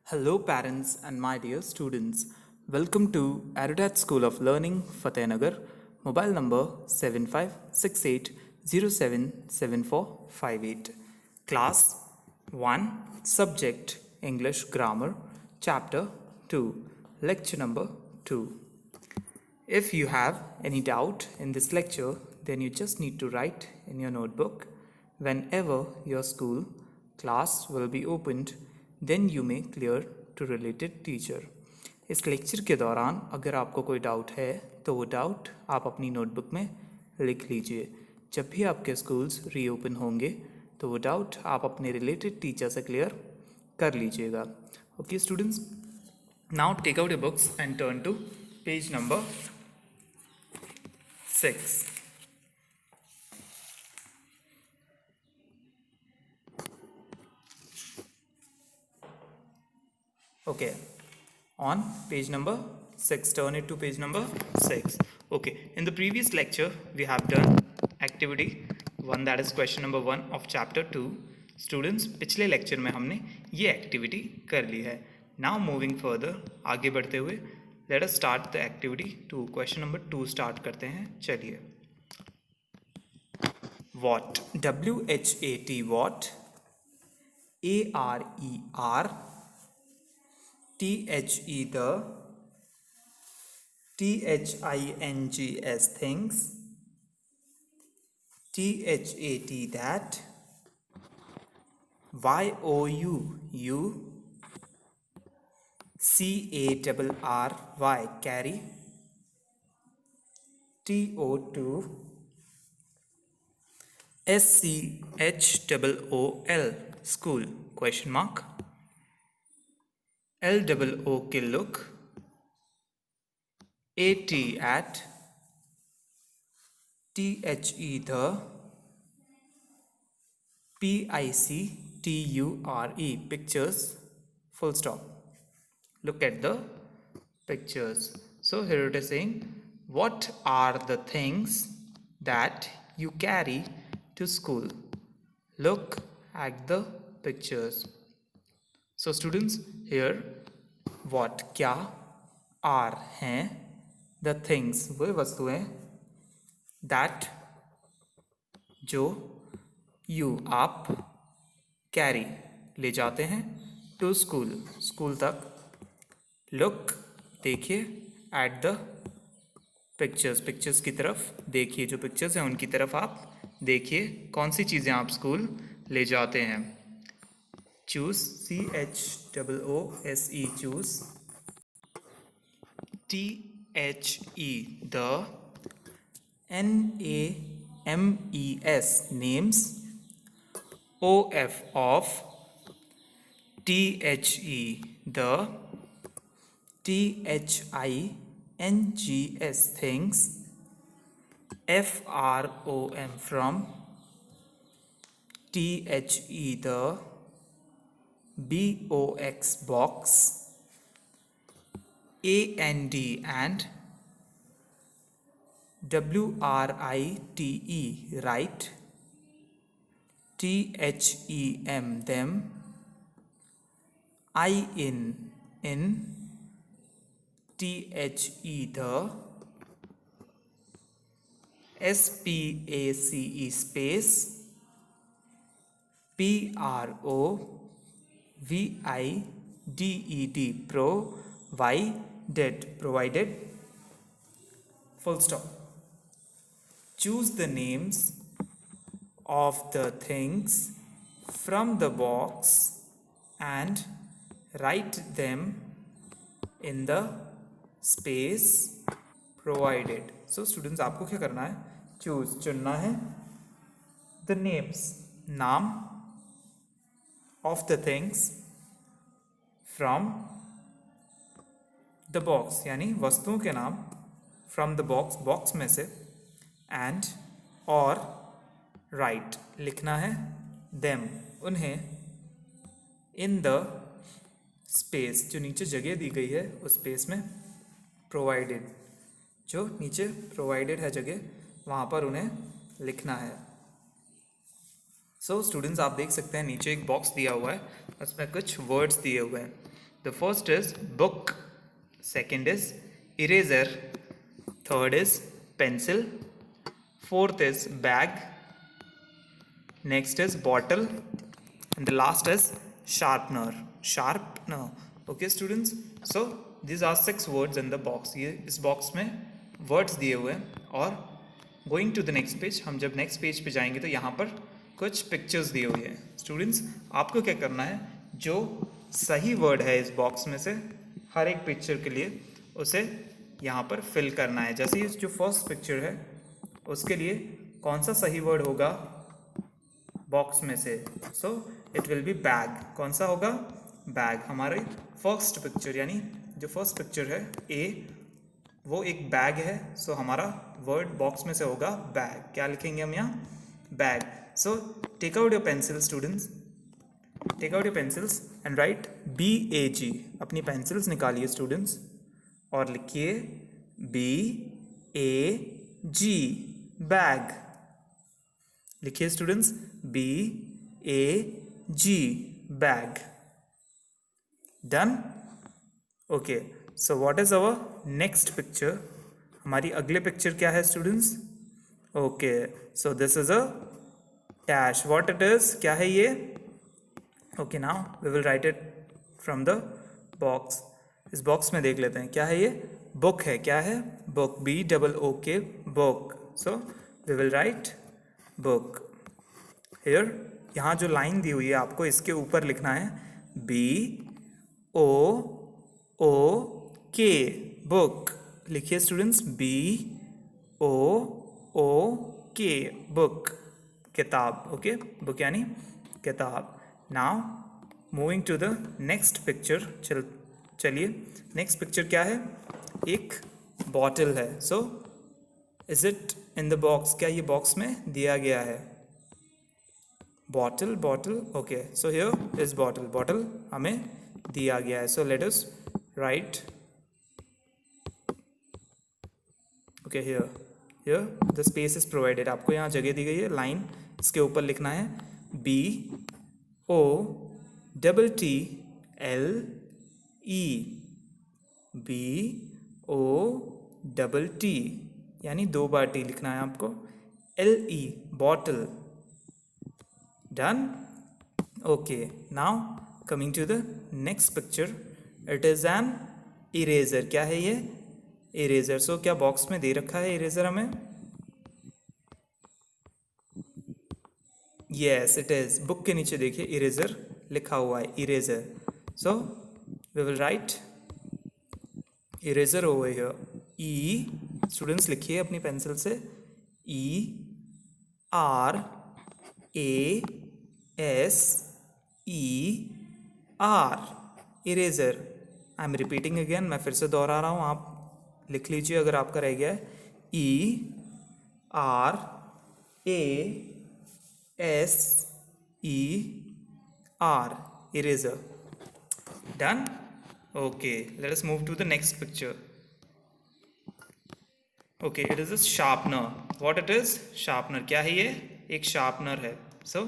Hello, parents and my dear students. Welcome to Arudat School of Learning, Fatehnagar. Mobile number 7568077458. Class 1, Subject English Grammar, Chapter 2, Lecture number 2. If you have any doubt in this lecture, then you just need to write in your notebook. Whenever your school class will be opened, then you may clear to related teacher. इस lecture के दौरान अगर आपको कोई doubt है तो वो doubt आप अपनी नोटबुक में लिख लीजिए. जब भी आपके स्कूल्स रीओपन होंगे तो वो डाउट आप अपने रिलेटेड टीचर से क्लियर कर लीजिएगा. Okay students, now take out your books and turn to page number 6. Okay, on page number 6, turn it to page number 6. Okay, in the previous lecture we have done activity 1, that is question number 1 of chapter 2. Students, पिछले lecture में हमने ये activity कर ली है. Now moving further, आगे बढ़ते हुए let us start the activity 2. question number 2 start करते हैं. चलिए. What, WHAT, what, ARER, THE, the, THINGS, things, THAT, that, YOU, you, CARRY, carry, TO2, SCHOOL, school, question mark, LOOK, look, AT, at, THE, the, PICTURE, pictures, full stop. Look at the pictures. So here it is saying, what are the things that you carry to school? Look at the pictures. So students, here what, क्या, are, हैं, the things, वो वस्तुएं, that, जो, you, आप, carry, ले जाते हैं, to school, school तक, look, देखिए, at the pictures, pictures की तरफ देखिए, जो pictures हैं उनकी तरफ आप देखिए, कौन सी चीज़ें आप स्कूल ले जाते हैं. choose, CHOOSE, choose, THE, the, NAMES, names, OF, of, THE, the, THINGS, things, FROM, from, THE, the, BOX, box, AND, and, WRITE, right, THEM, them, in, THE, the, SPACE, space, PROVIDED, provided, full stop. Choose the names of the things from the box and write them in the space provided. So students, आपको क्या करना है? Choose, चुनना है, the names, नाम, of the things from the box, यानी वस्तुओं के नाम, from the box, box में से, and, और, write, लिखना है, them, उन्हें, in the space, जो नीचे जगह दी गई है उस स्पेस में, provided, जो नीचे provided है जगह, वहाँ पर उन्हें लिखना है. सो स्टूडेंट्स, आप देख सकते हैं नीचे एक बॉक्स दिया हुआ है, उसमें कुछ वर्ड्स दिए हुए हैं. The first is book, second is eraser, third is pencil, fourth is bag, next is bottle, and the last is sharpener. Okay students, so these are 6 words in the box. ये इस box में words दिए हुए हैं और going to the next page, हम जब next page पे जाएंगे तो यहाँ पर कुछ पिक्चर्स दिए हुए हैं. स्टूडेंट्स आपको क्या करना है, जो सही वर्ड है इस बॉक्स में से हर एक पिक्चर के लिए उसे यहाँ पर फिल करना है. जैसे ये जो फर्स्ट पिक्चर है उसके लिए कौन सा सही वर्ड होगा बॉक्स में से, सो इट विल बी बैग. कौन सा होगा, बैग. हमारे फर्स्ट पिक्चर यानी जो फर्स्ट पिक्चर है ए, वो एक बैग है. सो हमारा वर्ड बॉक्स में से होगा बैग. क्या लिखेंगे हम यहाँ, bag. So take out your pencil students, take out your pencils and write BAG. अपनी पेंसिल्स निकालिए स्टूडेंट्स और लिखिए BAG, बैग. लिखिए students BAG, bag. Done. Okay, so what is our next picture. हमारी अगले पिक्चर क्या है students. Okay, so this is a dash. What it is, क्या है ये. Okay, now we will write it from the box. इस box में देख लेते हैं क्या है ये. बुक है. क्या है, book. BOOK, book. So we will write book here. यहाँ जो लाइन दी हुई है आपको इसके ऊपर लिखना है BOOK, बुक. लिखिए स्टूडेंट्स BOOK, बुक, किताब. ओके, बुक यानी किताब. Now moving to the next picture. चलिए नेक्स्ट पिक्चर क्या है, एक बॉटल है. So is it in the box, क्या ये बॉक्स में दिया गया है. Bottle, bottle. Okay, so here is bottle. Bottle हमें दिया गया है. So let us write. Okay, here the space is provided. आपको यहाँ जगह दी गई है. लाइन इसके ऊपर लिखना है BOTTLE, यानी 2 बार टी लिखना है आपको. LE, bottle. Done. Okay, now coming to the next picture. It is an eraser. क्या है ये, इरेजर. सो क्या बॉक्स में दे रखा है इरेजर हमें. Yes it is. बुक के नीचे देखिए इरेजर लिखा हुआ है, eraser. So we will write eraser over here. E, students लिखिए अपनी पेंसिल से ERASER, eraser. I am repeating again. मैं फिर से दोहरा रहा हूँ, आप लिख लीजिए अगर आपका रह गया है. ERASER, eraser. Done. Okay, let us move to the next picture. Okay, it is a sharpener. What it is, sharpener. क्या है ये, एक शार्पनर है. So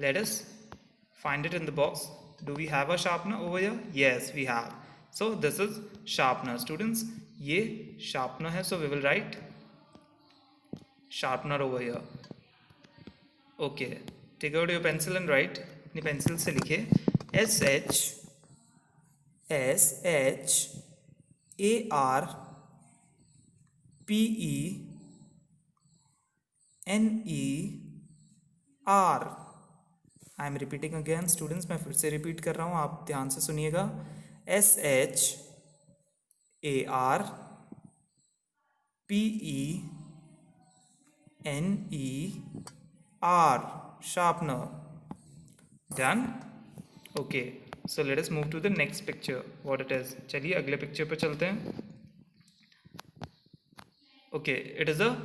let us find it in the box. Do we have a sharpener over here? Yes, we have. So this is sharpener. Students, ये sharpener है. So we will write sharpener over here. Okay, take out your pencil and write. अपनी pencil से लिखिए SHARPENER. I am repeating again students. मैं फिर से repeat कर रहा हूँ, आप ध्यान से सुनिएगा. SHARPENER, sharpener. Done. Okay, so let us move to the next picture. What it is. चलिए अगले पिक्चर पे चलते हैं. Okay, it is a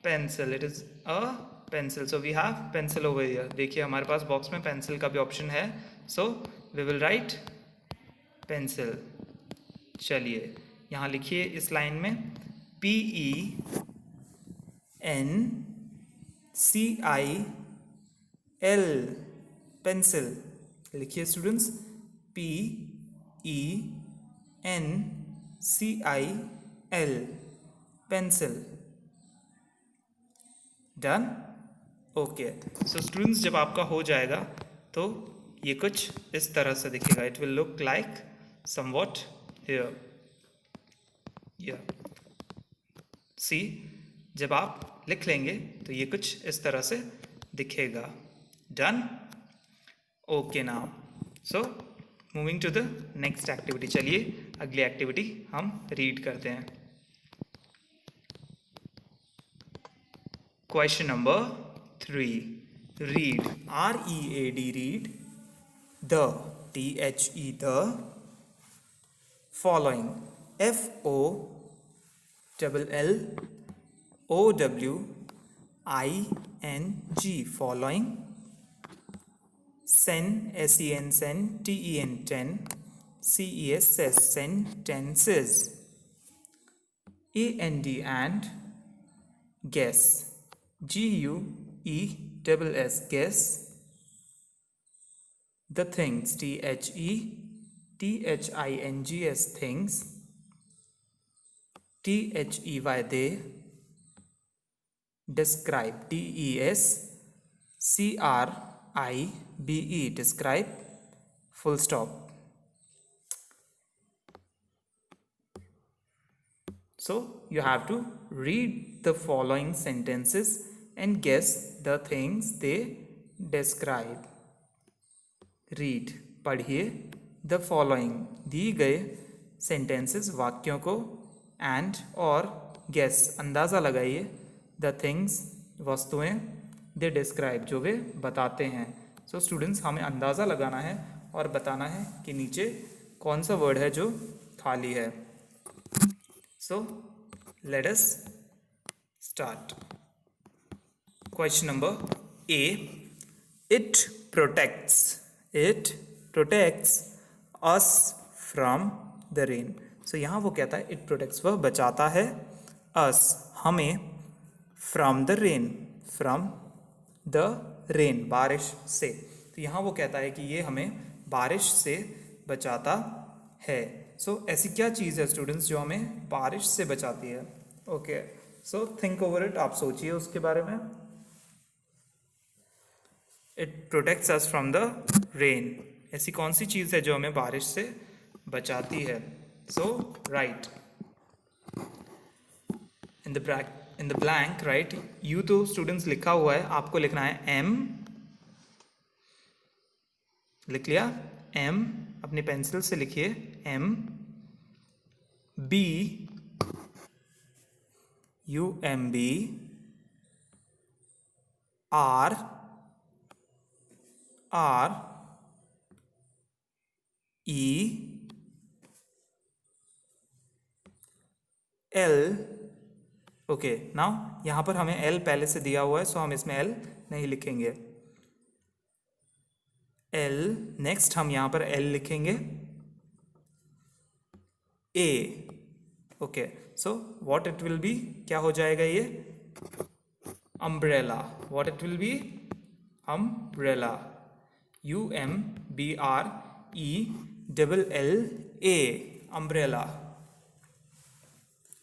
pencil. It is a pencil. So we have pencil over here. देखिए हमारे पास box में pencil का भी ऑप्शन है. So we will write pencil. चलिए यहाँ लिखिए इस लाइन में PENCIL, पेंसिल. लिखिए students PENCIL. pencil. Done. Okay. So students, जब आपका हो जाएगा तो ये कुछ इस तरह से दिखेगा. It will look like somewhat here. See, जब आप लिख लेंगे तो ये कुछ इस तरह से दिखेगा. Done. Okay. Now so moving to the next activity. चलिए अगली एक्टिविटी हम रीड करते हैं. Question number 3. Read. READ. Read. The. THE. the. Following. FOLLOWING. Following. Sen. SEN. Sen. TEN. ten. CES. Sentences. AND. and. Guess. GUESS. guess. The things. THETHINGS. things. THEY. they. Describe. DESCRIBE. describe. Full stop. So you have to read the following sentences and guess the things they describe. Read. पढ़िए. The following. दी गए sentences. वाक्यों को. and और guess. अंदाज़ा लगाइए. The things. वस्तुएं. they describe. जो वे बताते हैं. So students, हमें अंदाज़ा लगाना है और बताना है कि नीचे कौन सा वर्ड है जो खाली है. So let us start. Question number A. It protects us from the rain. So यहाँ वो कहता है it protects, वह बचाता है us, हमें, from the rain, बारिश से. तो यहाँ वो कहता है कि ये हमें बारिश से बचाता है. सो ऐसी क्या चीज़ है स्टूडेंट्स जो हमें बारिश से बचाती है? Okay. So think over it. आप सोचिए उसके बारे में. It protects us from the rain. ऐसी कौन सी चीज़ है जो हमें बारिश से बचाती है? So write in the blank. Right. You तो स्टूडेंट्स लिखा हुआ है, आपको लिखना है M. लिख लिया? M. अपनी पेंसिल से लिखिए M. B. UMB. R. E. L. Okay. Now यहाँ पर हमें L पहले से दिया हुआ है, सो हम इसमें L नहीं लिखेंगे. L. नेक्स्ट हम यहाँ पर L लिखेंगे. A. Okay. So what it will be? क्या हो जाएगा ये? Umbrella. What it will be? Umbrella. UMBRELLA. Umbrella.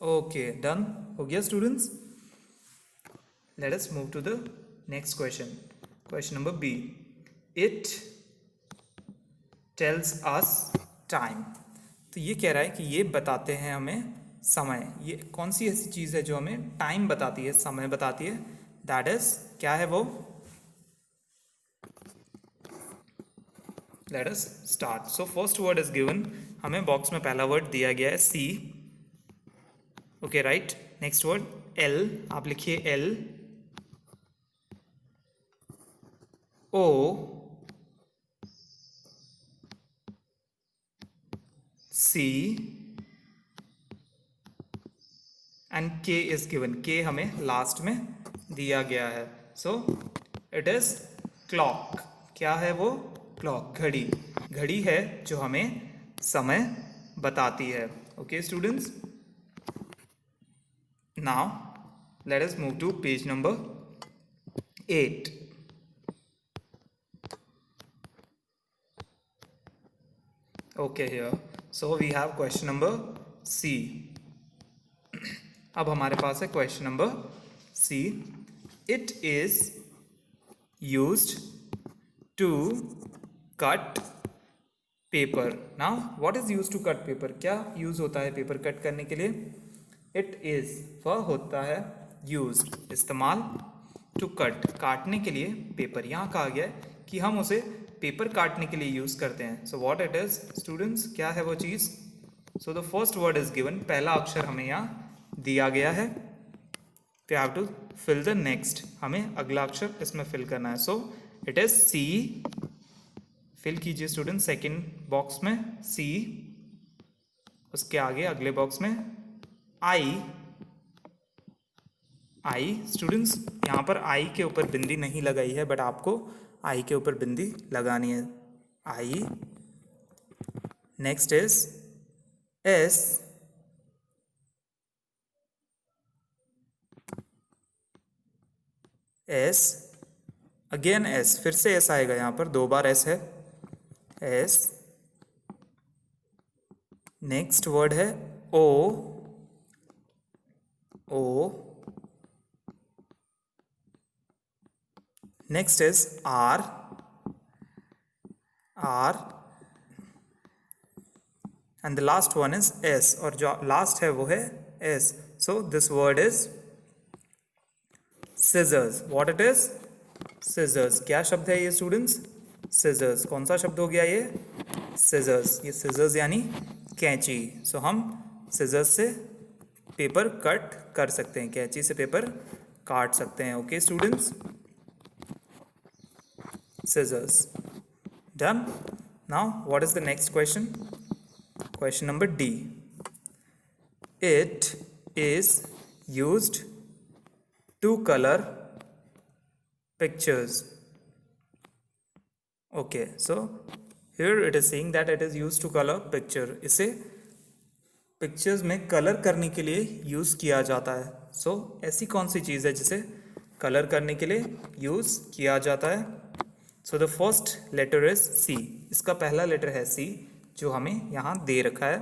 Okay. Done. हो गया students. Let us move to the next question. Question number B. It tells us time. तो ये कह रहा है कि ये बताते हैं हमें समय. ये कौन सी ऐसी चीज़ है जो हमें टाइम बताती है, समय बताती है? दैट इज, क्या है वो? Late us start. So first word is given. हमें बॉक्स में पहला वर्ड दिया गया है C. Okay. Right. Next word L. आप लिखिए L. O. C. And K is given. K हमें लास्ट में दिया गया है. So it is clock. क्या है वो? क्लॉक. घड़ी. घड़ी है जो हमें समय बताती है. Okay students. Now let us move to page number 8. Okay, here so we have question number C. अब हमारे पास है question number C. It is used to cut paper. Now what is use to cut paper? क्या use होता है paper cut करने के लिए? इट इज वह होता है यूज्ड इस्तेमाल, टू कट काटने के लिए पेपर. यहाँ कहा गया है कि हम उसे पेपर काटने के लिए यूज करते हैं. So what it is students, क्या है वो चीज? So the first word is given, पहला अक्षर हमें यहाँ दिया गया है. We have to fill the next, हमें अगला अक्षर इसमें फिल करना है. So it is C. Fill कीजिए स्टूडेंट सेकेंड बॉक्स में सी. उसके आगे अगले बॉक्स में आई. आई स्टूडेंट्स, यहाँ पर आई के ऊपर बिंदी नहीं लगाई है, बट आपको आई के ऊपर बिंदी लगानी है. I. Next is S. S again S, फिर से एस आएगा, यहाँ पर 2 बार एस है. एस. नेक्स्ट वर्ड है O. O. Next is R. R. And the last one is S, और जो लास्ट है वो है S. So this word is scissors. what it is? scissors. क्या शब्द है ये स्टूडेंट्स? scissors. कौन सा शब्द हो गया ये? scissors. ये scissors यानी कैंची. सो हम scissors से पेपर कट कर सकते हैं, कैंची से पेपर काट सकते हैं. Okay students, scissors. done. now what is the next question? question number D. it is used to color pictures. okay, so here it is saying that it is used to color picture. इसे pictures में colour करने के लिए use किया जाता है. सो ऐसी कौन सी चीज़ है जिसे कलर करने के लिए यूज किया जाता है? So the first letter is C. इसका पहला लेटर है सी, जो हमें यहाँ दे रखा है.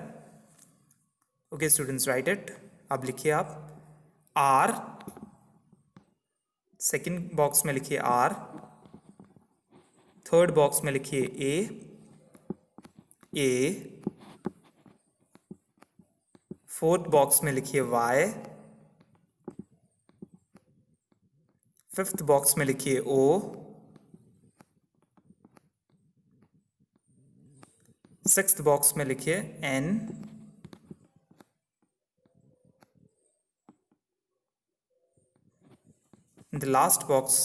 Okay students, right it. अब लिखिए आप आर. सेकेंड बॉक्स में लिखिए आर. थर्ड बॉक्स में लिखिए ए. ए. फोर्थ बॉक्स में लिखिए वाई. फिफ्थ बॉक्स में लिखिए ओ. सिक्स्थ बॉक्स में लिखिए N. The last box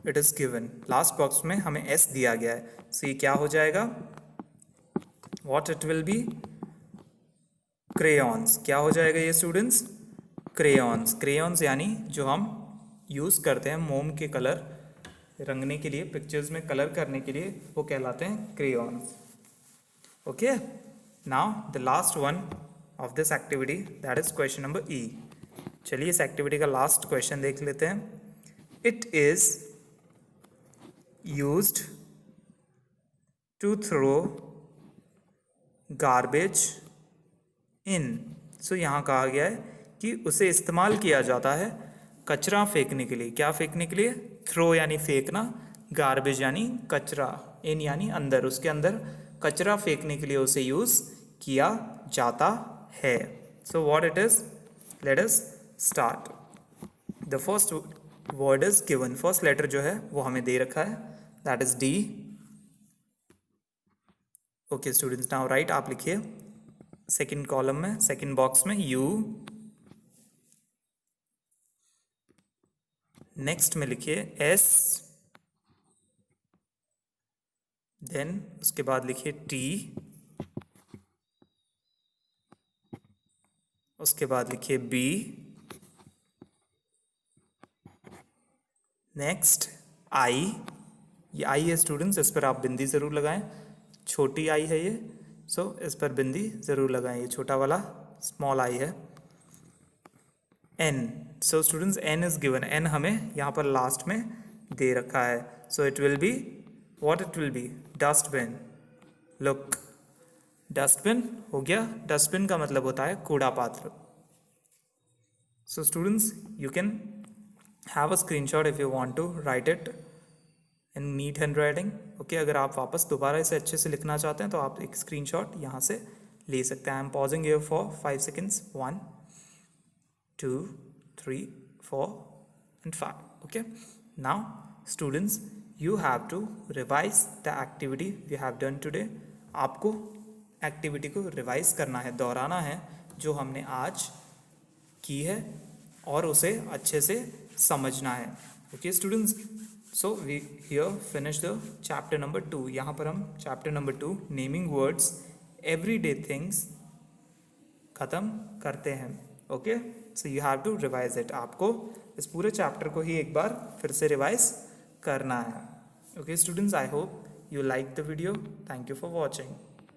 it is given, last box में हमें एस दिया गया है. सो ये क्या हो जाएगा? What it will B? Crayons. क्या हो जाएगा ये स्टूडेंट्स? क्रेयॉन्स. क्रेयॉन्स यानी जो हम यूज करते हैं मोम के कलर रंगने के लिए, पिक्चर्स में कलर करने के लिए, वो कहलाते हैं crayons. Okay, now the last one of this activity, that is question number ई. चलिए इस एक्टिविटी का लास्ट क्वेश्चन देख लेते हैं. It is used to throw garbage in. So यहाँ कहा गया है कि उसे इस्तेमाल किया जाता है कचरा फेंकने के लिए. क्या फेंकने के लिए? थ्रो यानी फेंकना, गार्बेज यानी कचरा, इन यानी अंदर, उसके अंदर कचरा फेंकने के लिए उसे यूज किया जाता है. So what it is? Let us start. The first word is given, first letter जो है वो हमें दे रखा है, that is D. Okay students, now write. आप लिखिए सेकंड कॉलम में, सेकंड बॉक्स में यू. नेक्स्ट में लिखिए एस. देन उसके बाद लिखिए टी. उसके बाद लिखिए बी. Next I. ये आई है स्टूडेंट्स, इस पर आप बिंदी ज़रूर लगाएं, छोटी आई है ये. सो इस पर बिंदी ज़रूर लगाएं, ये छोटा वाला स्मॉल आई है. N. So students N is given, N हमें यहाँ पर लास्ट में दे रखा है. So it will be, what it will be? Dustbin. Look, dustbin हो गया, डस्टबिन का मतलब होता है कूड़ा पात्र. So students, you can have a screenshot if you want to write it in neat handwriting. Okay, अगर आप वापस दोबारा इसे अच्छे से लिखना चाहते हैं तो आप एक screenshot यहाँ से ले सकते हैं. I am pausing here for 5 seconds. 1, 2, 3, 4 and 5. Okay, now students, you have to revise the activity we have done today. आपको एक्टिविटी को रिवाइज करना है, दोहराना है जो हमने आज की है और उसे अच्छे से समझना है. Okay students, so we here finish the chapter number 2. यहाँ पर हम chapter number 2 naming words everyday things ख़त्म करते हैं. Okay, so you have to revise it. आपको इस पूरे चैप्टर को ही एक बार फिर से रिवाइज करना है. Okay students, I hope you like the video. Thank you for watching.